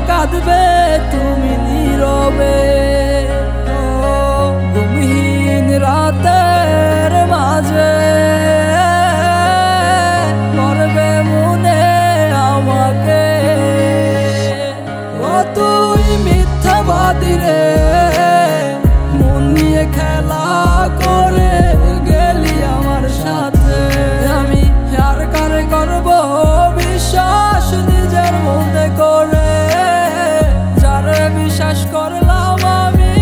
কাঁদবে তুমি নীরবে। ঘুমহীন রাতের মাঝে করবে মনে আমাকে। ও তুই মিথ্যাবাদী রে, মন নিয়ে খেলা করে গেলি আমার সাথে। আমি আর কারে করব বিশ্বাস নিজের মধ্যে করে, যারে বিশ্বাস করলাম আমি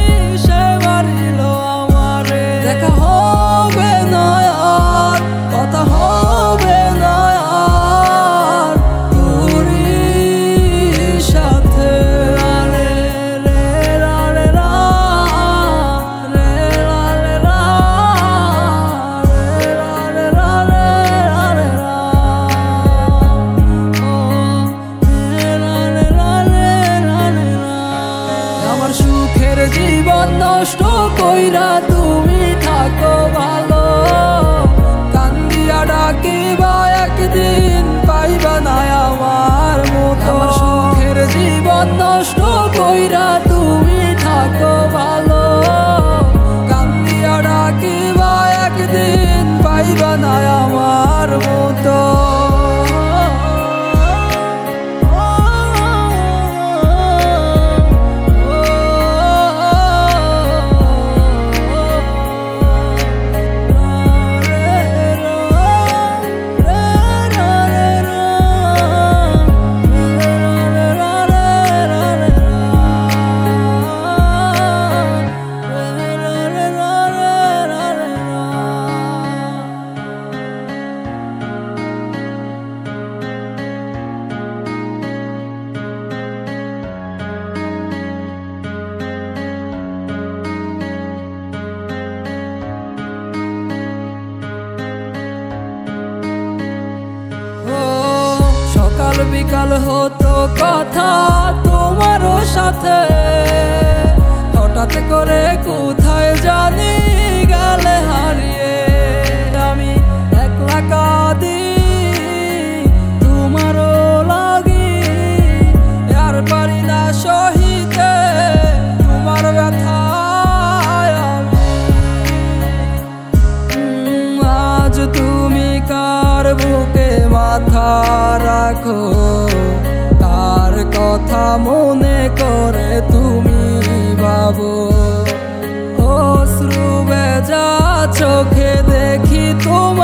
সে মারিল আমারে। দেখা হবে না আর, কথা হবে না আর তোরই সাথে। রে রে রা রে রা, রে রা রে রা, রে রা রে রা, রে রা রে রা, ও রে রা রে রা, রে রা রে রা। আমার সুখের জীবন নষ্ট কইরা তুমি থাকো ভালো, কান্দিয়া ডাকিবা একদিন পাইবা না আমার মতো। আমার সুখের জীবন নষ্ট কইরা তুমি থাকো ভালো, কান্দিয়া ডাকিবা একদিন পাইবা না আমার মতো। সকাল বিকাল হতো কথা তোমারও সাথে, হঠাৎ করে কোথায় জানি গেলে হারিয়ে। আমি একলা কাঁদি তোমারও লাগি, আর পারি না সহিতে তোমার ব্যথা আমি। আজ তুমি কার বুকে মাথা রাখো, তার কথা মনে করে তুমি ভাবো। অশ্রু ভেজা চোখে দেখি তুমি